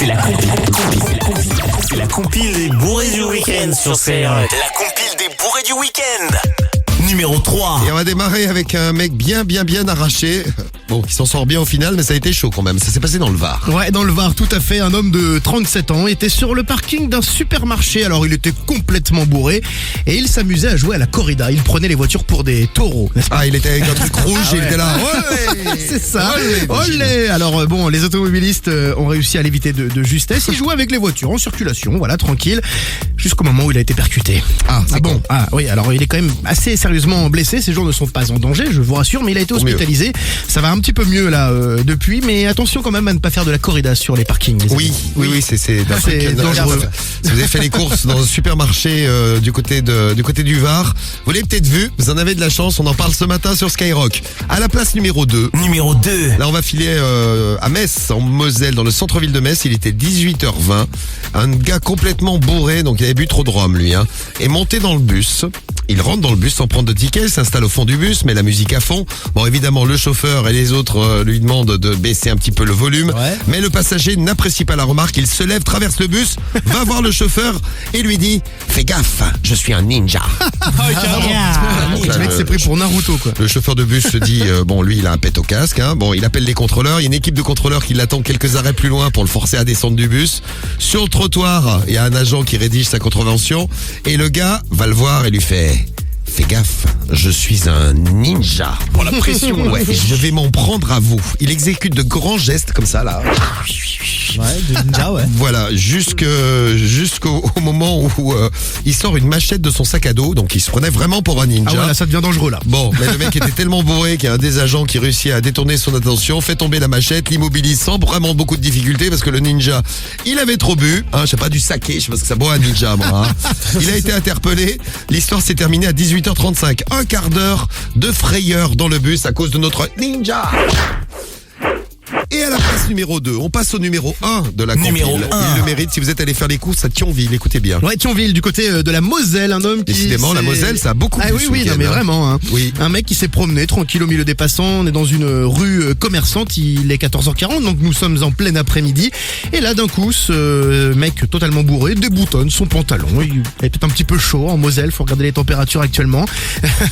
C'est la compile des bourrés du week-end sur Skyrock. La compile des bourrés du week-end. Numéro 3. Et on va démarrer avec un mec bien arraché. Bon, qui s'en sort bien au final, mais ça a été chaud quand même. Ça s'est passé dans le Var. Ouais, dans le Var, tout à fait. Un homme de 37 ans était sur le parking d'un supermarché. Alors, il était complètement bourré et il s'amusait à jouer à la corrida. Il prenait les voitures pour des taureaux, n'est-ce pas? Ah, il était avec un truc rouge et il était là. Olé C'est ça. Olé. Olé. Alors, bon, les automobilistes ont réussi à l'éviter de justesse. Il jouait avec les voitures en circulation, voilà, tranquille, jusqu'au moment où il a été percuté. Ah, c'est bon. con. Ah, oui, alors il est quand même assez sérieusement blessé. Ses jours ne sont pas en danger, je vous rassure, mais il a été hospitalisé. Ça va un petit peu mieux là depuis, mais attention quand même à ne pas faire de la corrida sur les parkings. Les amis. Oui, c'est dangereux. Si vous avez fait les courses dans un supermarché du côté du Var, vous l'avez peut-être vu, vous en avez de la chance, on en parle ce matin sur Skyrock. À la place numéro 2. Numéro 2. Là, on va filer à Metz, en Moselle, dans le centre-ville de Metz. Il était 18h20. Un gars complètement bourré, donc il avait bu trop de rhum, lui, est monté dans le bus. Il rentre dans le bus sans prendre de ticket, s'installe au fond du bus, met la musique à fond. Bon, évidemment, le chauffeur et les autres lui demandent de baisser un petit peu le volume. Ouais. Mais le passager n'apprécie pas la remarque. Il se lève, traverse le bus, va voir le chauffeur et lui dit « Fais gaffe, je suis un ninja ». Le mec s'est pris pour Naruto, quoi. Le chauffeur de bus se dit, bon, lui, il a un pet au casque, Bon, il appelle les contrôleurs. Il y a une équipe de contrôleurs qui l'attend quelques arrêts plus loin pour le forcer à descendre du bus. Sur le trottoir, il y a un agent qui rédige sa contravention. Et le gars va le voir et lui fait, fais gaffe, je suis un ninja. Pour la pression. Ouais, je vais m'en prendre à vous. Il exécute de grands gestes comme ça, là. Ouais, de ninja, ouais. Voilà, jusqu'au moment où il sort une machette de son sac à dos. Donc il se prenait vraiment pour un ninja. Ah ouais, là, ça devient dangereux, là. Bon, mais le mec était tellement bourré qu'il y a un des agents qui réussit à détourner son attention, fait tomber la machette, l'immobilise sans vraiment beaucoup de difficultés parce que le ninja, il avait trop bu, je sais pas, du saké, je sais pas ce que ça boit un ninja, moi. Il a été interpellé. L'histoire s'est terminée à 18h35. Un quart d'heure de frayeur dans le bus à cause de notre ninja. Et à la place numéro 2, on passe au numéro 1 de la compile. Numéro 1. Il le mérite si vous êtes allé faire les courses à Thionville, écoutez bien. Ouais, Thionville, du côté de la Moselle, un homme qui... Décidément, la Moselle, ça a beaucoup Ah plu oui, ce oui, non week-end, mais vraiment, Oui. Un mec qui s'est promené tranquille au milieu des passants, on est dans une rue commerçante, il est 14h40, donc nous sommes en plein après-midi. Et là, d'un coup, ce mec totalement bourré déboutonne son pantalon. Il est peut-être un petit peu chaud en Moselle, faut regarder les températures actuellement.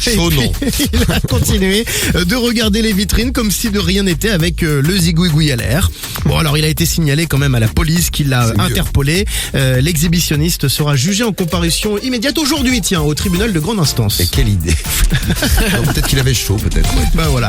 Chaud, non. Il a continué de regarder les vitrines comme si de rien n'était avec le zigouigoui à l'air. Bon, alors il a été signalé quand même à la police qui l'a interpellé. L'exhibitionniste sera jugé en comparution immédiate aujourd'hui, tiens, au tribunal de grande instance. Et quelle idée. Donc, peut-être qu'il avait chaud, peut-être. Ouais. Bah voilà.